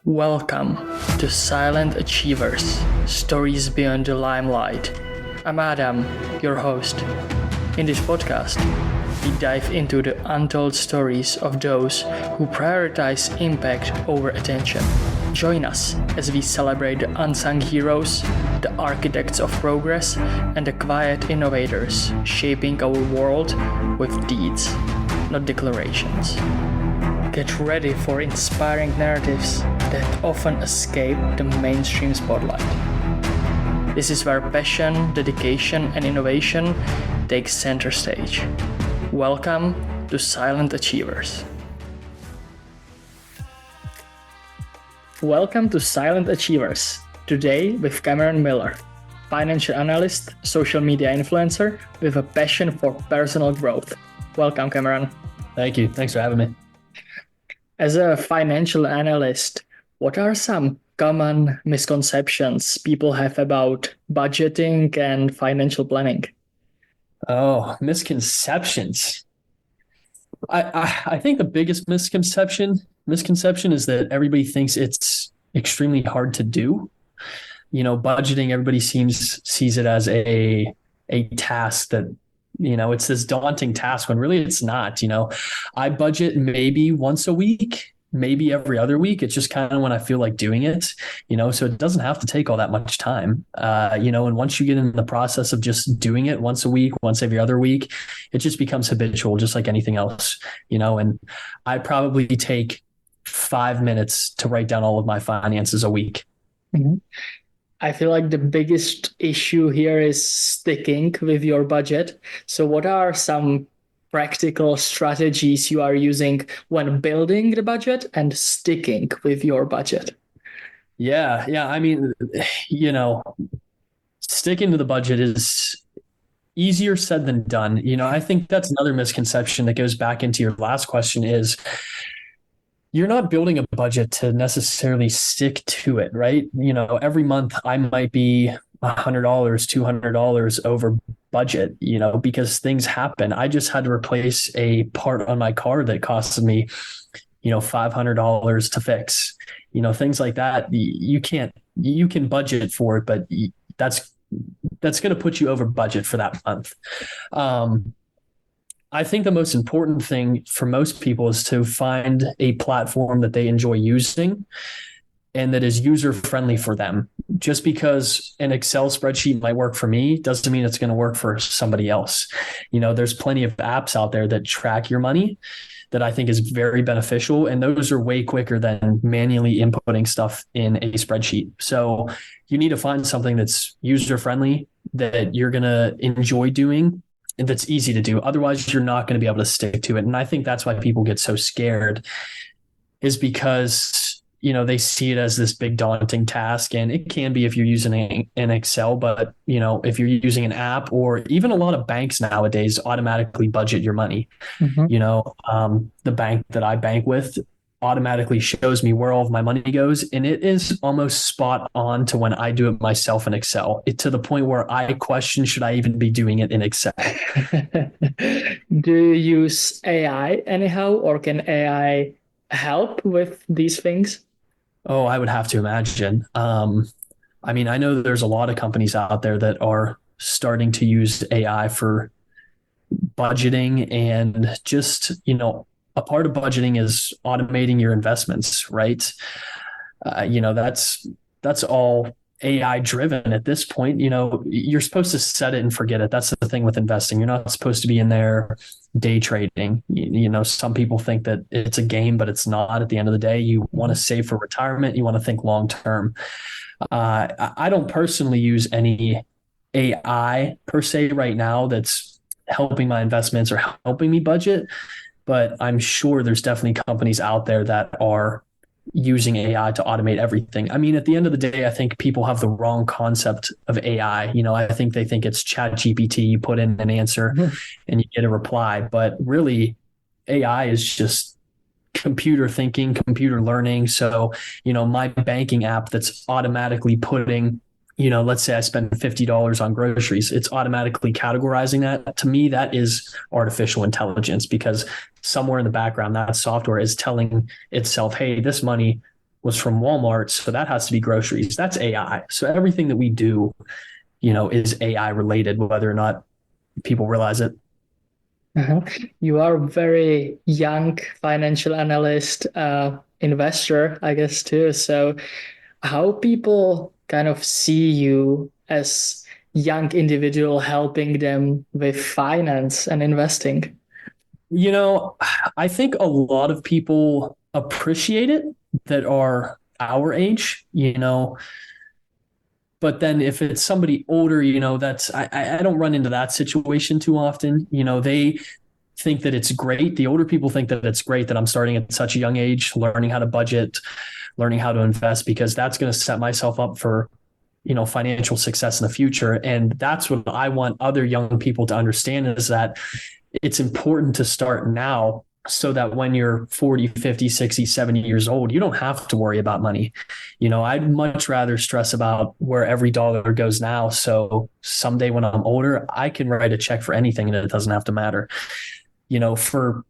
Welcome to Silent Achievers, Stories Beyond the Limelight. I'm Adam, your host. In this podcast, we dive into the untold stories of those who prioritize impact over attention. Join us as we celebrate the unsung heroes, the architects of progress, and the quiet innovators shaping our world with deeds, not declarations. Get ready for inspiring narratives that often escape the mainstream spotlight. This is where passion, dedication, and innovation take center stage. Welcome to Silent Achievers. Welcome to Silent Achievers. Today with Cameron Miller, financial analyst, social media influencer with a passion for personal growth. Welcome, Cameron. Thank you. Thanks for having me. As a financial analyst, what are some common misconceptions people have about budgeting and financial planning? Oh, misconceptions. I think the biggest misconception is that everybody thinks it's extremely hard to do. Budgeting, everybody sees it as a task that, it's this daunting task when really it's not. I budget maybe once a week, maybe every other week. It's just kind of when I feel like doing it, so it doesn't have to take all that much time. And once you get in the process of just doing it once a week, once every other week, it just becomes habitual, just like anything else, and I probably take 5 minutes to write down all of my finances a week. Mm-hmm. I feel like the biggest issue here is sticking with your budget. So what are some practical strategies you are using when building the budget and sticking with your budget? Yeah. I mean, sticking to the budget is easier said than done. I think that's another misconception that goes back into your last question is you're not building a budget to necessarily stick to it, right? Every month I might be $100, $200 over budget, because things happen. I just had to replace a part on my car that costed me, $500 to fix, things like that. You can budget for it, but that's going to put you over budget for that month. I think the most important thing for most people is to find a platform that they enjoy using and that is user-friendly for them. Just because an Excel spreadsheet might work for me doesn't mean it's going to work for somebody else. There's plenty of apps out there that track your money that I think is very beneficial. And those are way quicker than manually inputting stuff in a spreadsheet. So you need to find something that's user-friendly, that you're going to enjoy doing, and that's easy to do. Otherwise, you're not going to be able to stick to it. And I think that's why people get so scared, is because, they see it as this big daunting task. And it can be if you're using an Excel, but, if you're using an app, or even a lot of banks nowadays automatically budget your money. Mm-hmm. The bank that I bank with automatically shows me where all of my money goes. And it is almost spot on to when I do it myself in Excel, to the point where I question, should I even be doing it in Excel? Do you use AI anyhow, or can AI help with these things? Oh, I would have to imagine. I know there's a lot of companies out there that are starting to use AI for budgeting, and just, a part of budgeting is automating your investments, right? That's all AI driven at this point. You're supposed to set it and forget it. That's the thing with investing. You're not supposed to be in there day trading. Some people think that it's a game, but it's not. At the end of the day, you want to save for retirement. You want to think long term. I don't personally use any AI per se right now that's helping my investments or helping me budget. But I'm sure there's definitely companies out there that are using AI to automate everything. At the end of the day, I think people have the wrong concept of AI. I think they think it's ChatGPT. You put in an answer and you get a reply. But really, AI is just computer thinking, computer learning. So, my banking app that's automatically putting, let's say I spend $50 on groceries, it's automatically categorizing that. To me, that is artificial intelligence, because somewhere in the background, that software is telling itself, hey, this money was from Walmart. So that has to be groceries. That's AI. So everything that we do, is AI related, whether or not people realize it. Uh-huh. You are a very young financial analyst, investor, I guess, too. So how people kind of see you as young individual helping them with finance and investing. You know, I think a lot of people appreciate it that are our age, but then if it's somebody older, that's I don't run into that situation too often. They think that it's great. The older people think that it's great that I'm starting at such a young age, learning how to budget, learning how to invest, because that's going to set myself up for financial success in the future. And that's what I want other young people to understand, is that it's important to start now, so that when you're 40, 50, 60, 70 years old, you don't have to worry about money. I'd much rather stress about where every dollar goes now. So someday when I'm older, I can write a check for anything and it doesn't have to matter. For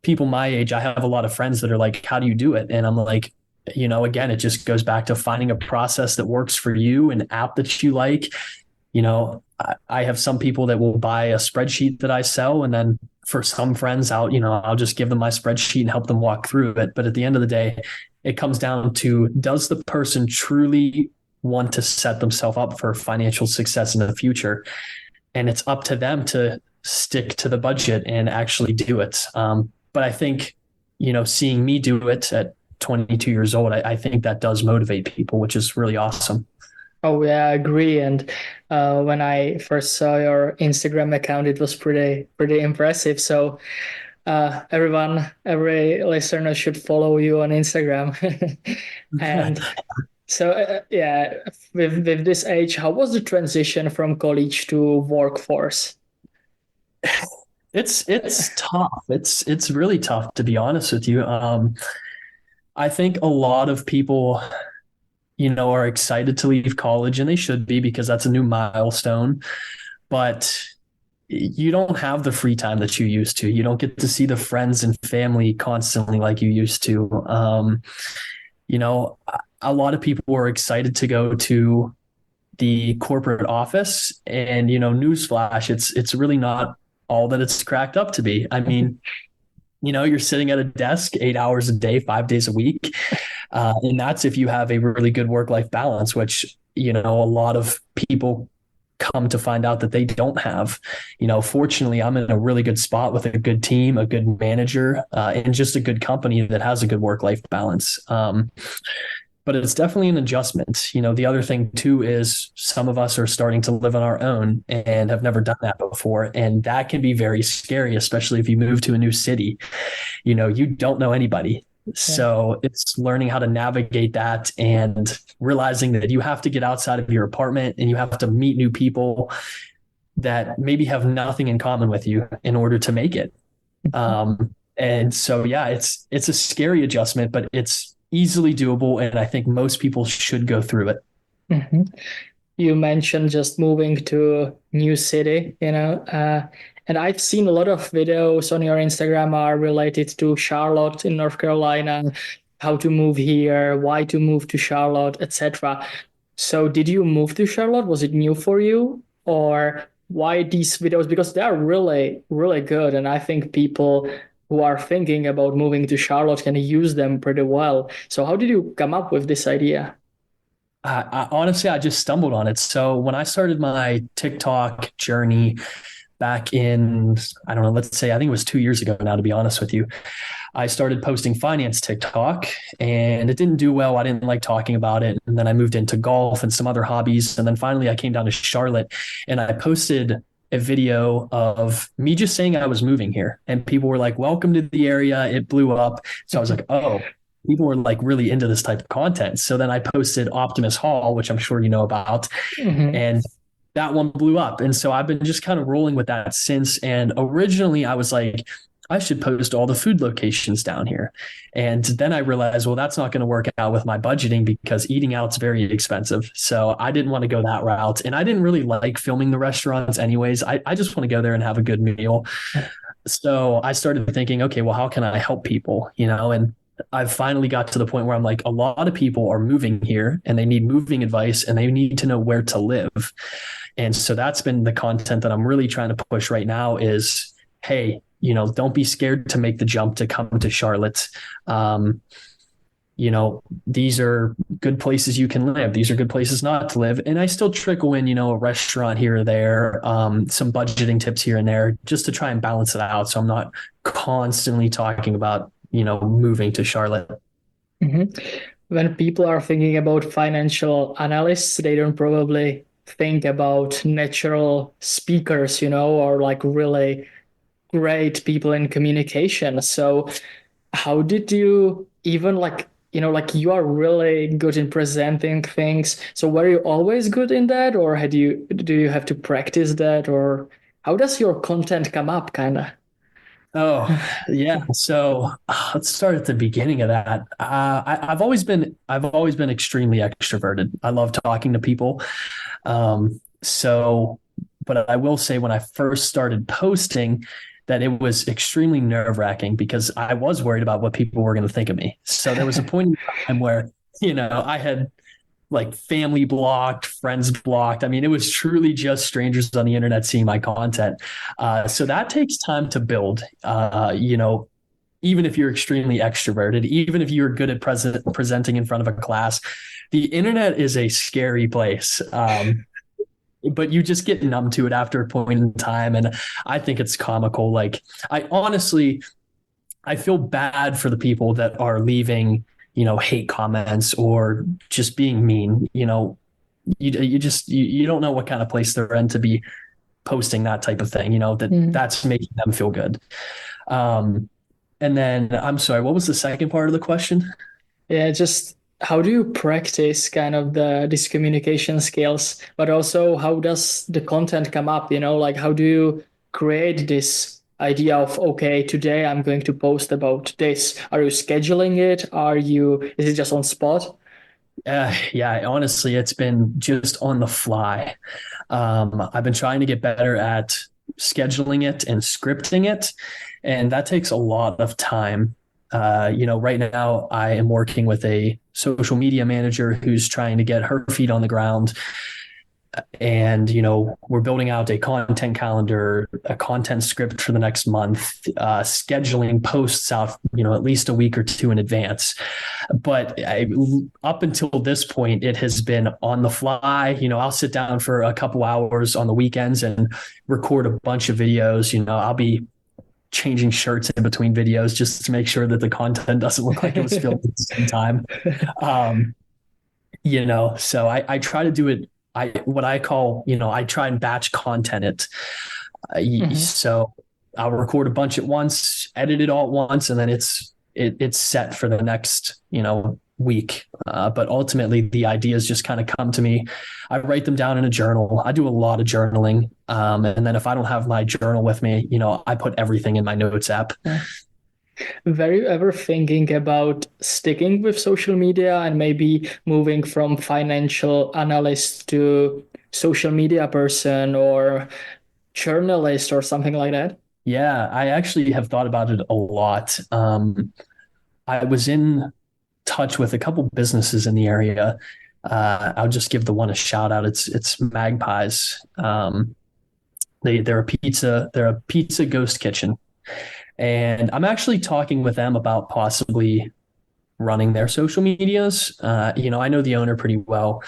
people my age, I have a lot of friends that are like, how do you do it? And I'm like, again, it just goes back to finding a process that works for you, an app that you like. I have some people that will buy a spreadsheet that I sell, and then for some friends I'll just give them my spreadsheet and help them walk through it. But at the end of the day, it comes down to, does the person truly want to set themselves up for financial success in the future? And it's up to them to stick to the budget and actually do it. But I think, seeing me do it at 22 years old, I think that does motivate people, which is really awesome. Oh yeah, I agree. And when I first saw your Instagram account, it was pretty impressive. So every listener should follow you on Instagram. And so yeah, with this age, how was the transition from college to workforce? It's tough. It's really tough, to be honest with you. I think a lot of people, are excited to leave college, and they should be, because that's a new milestone. But you don't have the free time that you used to. You don't get to see the friends and family constantly like you used to. A lot of people are excited to go to the corporate office, and newsflash, it's really not all that it's cracked up to be. I mean, you're sitting at a desk 8 hours a day, 5 days a week. And that's if you have a really good work-life balance, which, a lot of people come to find out that they don't have. Fortunately, I'm in a really good spot with a good team, a good manager, and just a good company that has a good work-life balance. But it's definitely an adjustment. The other thing too is some of us are starting to live on our own and have never done that before. And that can be very scary, especially if you move to a new city. You don't know anybody. So it's learning how to navigate that and realizing that you have to get outside of your apartment and you have to meet new people that maybe have nothing in common with you in order to make it. And so, yeah, it's a scary adjustment, but it's easily doable. And I think most people should go through it. Mm-hmm. You mentioned just moving to a new city, and I've seen a lot of videos on your Instagram are related to Charlotte in North Carolina, how to move here, why to move to Charlotte, etc. So did you move to Charlotte? Was it new for you? Or why these videos? Because they are really, really good. And I think people who are thinking about moving to Charlotte can use them pretty well. So how did you come up with this idea? Honestly, I just stumbled on it. So when I started my TikTok journey back in, I don't know, let's say, I think it was 2 years ago now, to be honest with you, I started posting finance TikTok, and it didn't do well. I didn't like talking about it. And then I moved into golf and some other hobbies. And then finally I came down to Charlotte, and I posted a video of me just saying I was moving here, and people were like, welcome to the area. It blew up. So I was like, oh, people were like really into this type of content. So then I posted Optimus Hall, which I'm sure you know about, and that one blew up. And so I've been just kind of rolling with that since. And originally I was like, I should post all the food locations down here. And then I realized, well, that's not going to work out with my budgeting because eating out's very expensive. So I didn't want to go that route. And I didn't really like filming the restaurants anyways. I just want to go there and have a good meal. So I started thinking, okay, well, how can I help people? And I've finally got to the point where I'm like, a lot of people are moving here and they need moving advice and they need to know where to live. And so that's been the content that I'm really trying to push right now is, hey, don't be scared to make the jump to come to Charlotte. Um, these are good places you can live. These are good places not to live. And I still trickle in, a restaurant here or there, some budgeting tips here and there just to try and balance it out. So I'm not constantly talking about, moving to Charlotte. Hmm. When people are thinking about financial analysts, they don't probably think about natural speakers, or like really great people in communication. So how did you even like, like you are really good in presenting things. So were you always good in that, or do you have to practice that, or how does your content come up kind of? Oh, yeah. So let's start at the beginning of that. I've always been extremely extroverted. I love talking to people. But I will say when I first started posting, that it was extremely nerve wracking because I was worried about what people were going to think of me. So there was a point in time where, I had like family blocked, friends blocked. I mean, it was truly just strangers on the internet seeing my content. So that takes time to build. Even if you're extremely extroverted, even if you're good at presenting in front of a class, the internet is a scary place. But you just get numb to it after a point in time. And I think it's comical. Like, I feel bad for the people that are leaving, hate comments or just being mean. You don't know what kind of place they're in to be posting that type of thing, that's making them feel good. And then I'm sorry, what was the second part of the question? Yeah, just how do you practice kind of these communication skills, but also how does the content come up? Like how do you create this idea of, okay, today I'm going to post about this? Are you scheduling it? Is it just on spot? Yeah, honestly, it's been just on the fly. I've been trying to get better at scheduling it and scripting it, and that takes a lot of time. Right now I am working with a social media manager who's trying to get her feet on the ground. And, we're building out a content calendar, a content script for the next month, scheduling posts out, at least a week or two in advance. But up until this point, it has been on the fly. I'll sit down for a couple hours on the weekends and record a bunch of videos. I'll be changing shirts in between videos just to make sure that the content doesn't look like it was filmed at the same time. Um, so I try to do it. What I call, I try and batch content it. Mhm. So I'll record a bunch at once, edit it all at once, and then it's set for the next, week. But ultimately the ideas just kind of come to me. I write them down in a journal. I do a lot of journaling. And then if I don't have my journal with me, I put everything in my notes app. Yeah. Were you ever thinking about sticking with social media and maybe moving from financial analyst to social media person or journalist or something like that? Yeah, I actually have thought about it a lot. I was in touch with a couple businesses in the area. I'll just give the one a shout out. It's Magpies. They're a pizza ghost kitchen, and I'm actually talking with them about possibly running their social medias. I know the owner pretty well,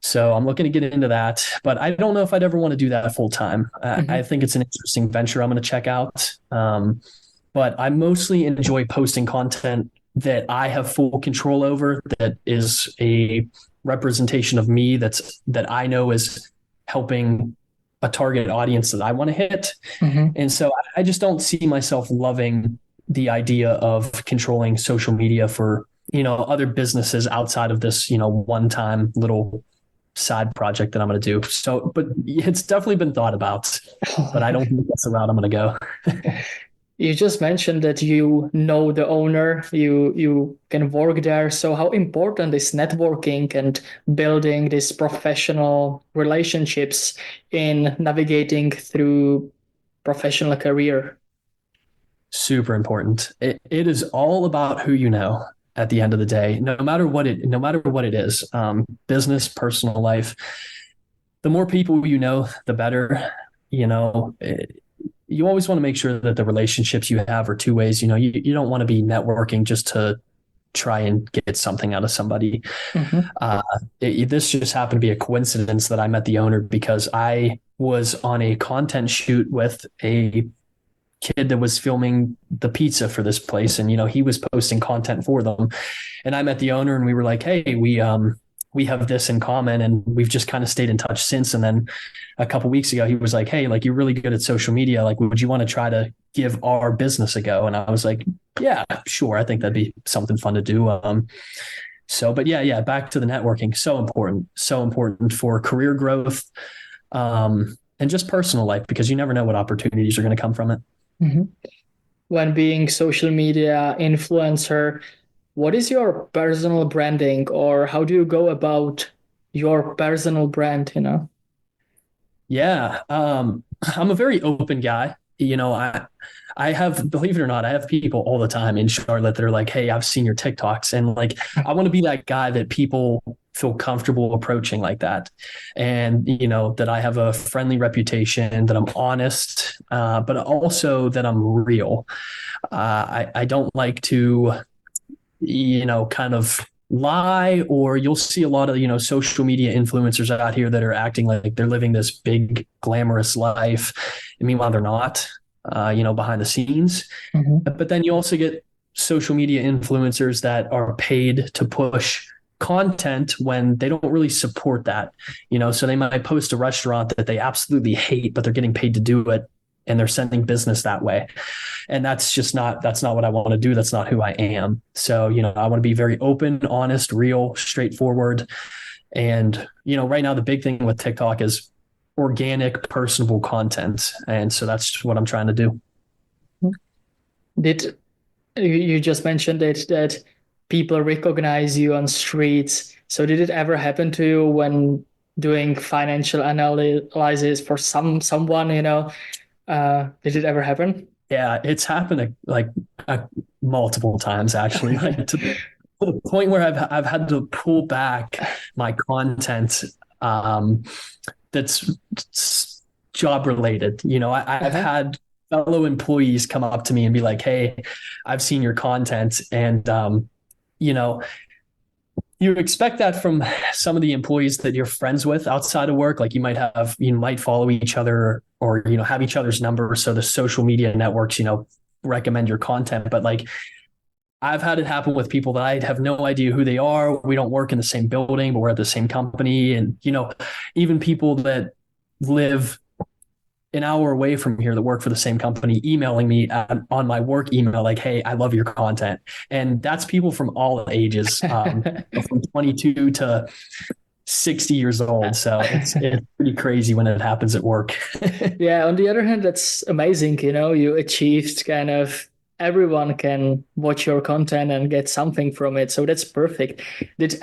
so I'm looking to get into that. But I don't know if I'd ever want to do that full time. I Mhm. think it's an interesting venture. I'm going to check out. But I mostly enjoy posting content that I have full control over, that is a representation of me, that I know is helping a target audience that I want to hit. Mhm. And so I just don't see myself loving the idea of controlling social media for, other businesses outside of this, one-time little side project that I'm going to do. So, but it's definitely been thought about, but I don't think that's the route I'm going to go. You just mentioned that you know the owner, you can work there. So how important is networking and building these professional relationships in navigating through professional career? Super important. It is all about who you know at the end of the day, no matter what it is, business, personal life. The more people you know, the better. You know, you always want to make sure that the relationships you have are two ways. You know, you don't want to be networking just to try and get something out of somebody. Mm-hmm. Uh, this just happened to be a coincidence that I met the owner because I was on a content shoot with a kid that was filming the pizza for this place, and he was posting content for them, and I met the owner and we were like, hey, we have this in common, and we've just kind of stayed in touch since. And then a couple of weeks ago he was like, hey, like, you're really good at social media, like, would you want to try to give our business a go? And I was like, yeah, sure, I think that'd be something fun to do. But yeah, back to the networking. So important for career growth, and just personal life, because you never know what opportunities are going to come from it. Mm-hmm. When being social media influencer, what is your personal branding, or how do you go about your personal brand, Yeah. I'm a very open guy. I have, believe it or not, I have people all the time in Charlotte that are like, hey, I've seen your TikToks. And like, I want to be that guy that people feel comfortable approaching like that. And, that I have a friendly reputation, that I'm honest, but also that I'm real. I don't like to, kind of lie, or you'll see a lot of, social media influencers out here that are acting like they're living this big glamorous life. And meanwhile, they're not, behind the scenes. Mm-hmm. But then you also get social media influencers that are paid to push content when they don't really support that, so they might post a restaurant that they absolutely hate, but they're getting paid to do it, and they're sending business that way. And that's not what I want to do. That's not who I am. So, I want to be very open, honest, real, straightforward. And, right now the big thing with TikTok is organic, personable content. And so that's what I'm trying to do. Did you just mentioned it, that people recognize you on streets? So did it ever happen to you when doing financial analysis for someone, did it ever happen? Yeah, it's happened multiple times, actually, like to the point where I've had to pull back my content, that's job related. I've had fellow employees come up to me and be like, hey, I've seen your content. And, you expect that from some of the employees that you're friends with outside of work. Like, you might follow each other, or, have each other's numbers. So the social media networks, recommend your content. But like, I've had it happen with people that I have no idea who they are. We don't work in the same building, but we're at the same company. And, even people that live an hour away from here that work for the same company emailing me on my work email, like, hey, I love your content. And that's people from all ages, from 22 to 60 years old. So it's pretty crazy when it happens at work. Yeah. On the other hand, that's amazing. You achieved kind of everyone can watch your content and get something from it. So that's perfect. Did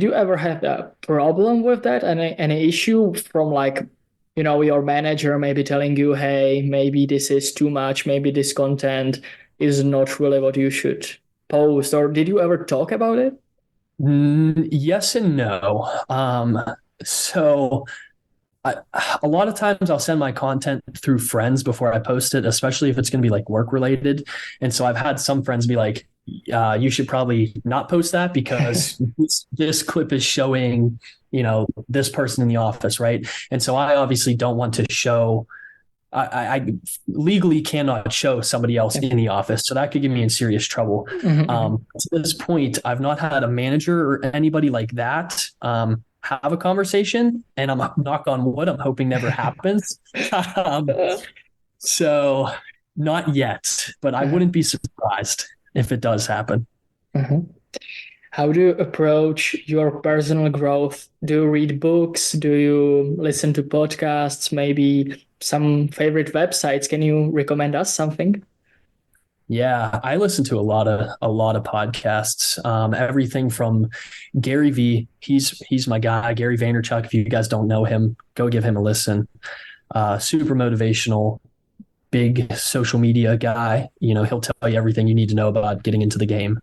you ever have a problem with that? Any issue from, like, your manager maybe telling you, hey, maybe this is too much, maybe this content is not really what you should post? Or did you ever talk about it? Yes and no. So a lot of times I'll send my content through friends before I post it, especially if it's going to be like work related. And so I've had some friends be like, you should probably not post that because this clip is showing, this person in the office, right? And so I obviously don't want to show, I legally cannot show somebody else in the office. So that could get me in serious trouble. Mm-hmm. To this point, I've not had a manager or anybody like that have a conversation, and I'm, knock on wood, I'm hoping never happens. So not yet, but I wouldn't be surprised if it does happen. Mm-hmm. How do you approach your personal growth? Do you read books? Do you listen to podcasts? Maybe some favorite websites? Can you recommend us something? Yeah, I listen to a lot of podcasts. Everything from Gary V. He's my guy. Gary Vaynerchuk. If you guys don't know him, go give him a listen. Super motivational, big social media guy. He'll tell you everything you need to know about getting into the game.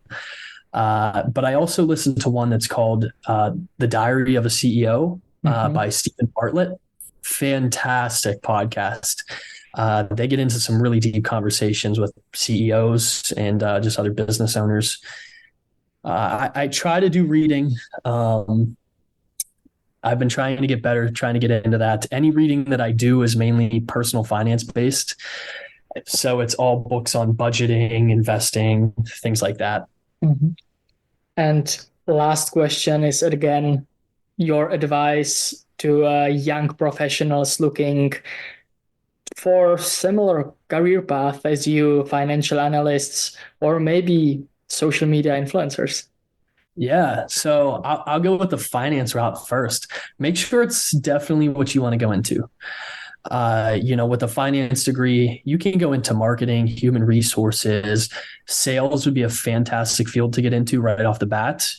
But I also listen to one that's called The Diary of a CEO by Stephen Bartlett. Fantastic podcast. They get into some really deep conversations with CEOs and just other business owners. I try to do reading. I've been trying to get better, trying to get into that. Any reading that I do is mainly personal finance based. So it's all books on budgeting, investing, things like that. And last question is, again, your advice to young professionals looking for similar career path as you, financial analysts, or maybe social media influencers? Yeah, so I'll go with the finance route first. Make sure it's definitely what you want to go into. With a finance degree, you can go into marketing, human resources. Sales would be a fantastic field to get into right off the bat.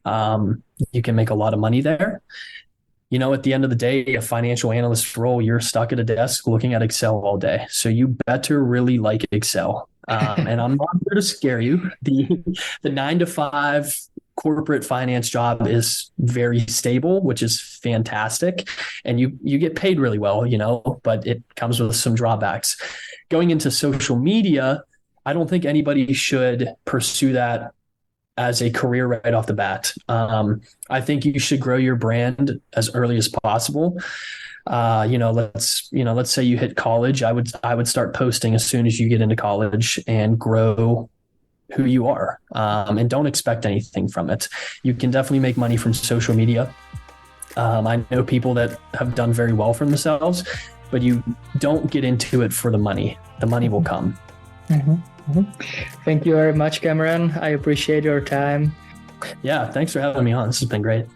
You can make a lot of money there. At the end of the day, a financial analyst role, you're stuck at a desk looking at Excel all day. So you better really like Excel. And I'm not here to scare you. The 9 to 5 corporate finance job is very stable, which is fantastic. And you get paid really well, but it comes with some drawbacks. Going into social media, I don't think anybody should pursue that as a career right off the bat. I think you should grow your brand as early as possible. Let's say you hit college. I would start posting as soon as you get into college and grow who you are, and don't expect anything from it. You can definitely make money from social media. I know people that have done very well for themselves, but you don't get into it for the money. The money will come. Thank you very much, Cameron. I appreciate your time. Yeah, thanks for having me on. This has been great.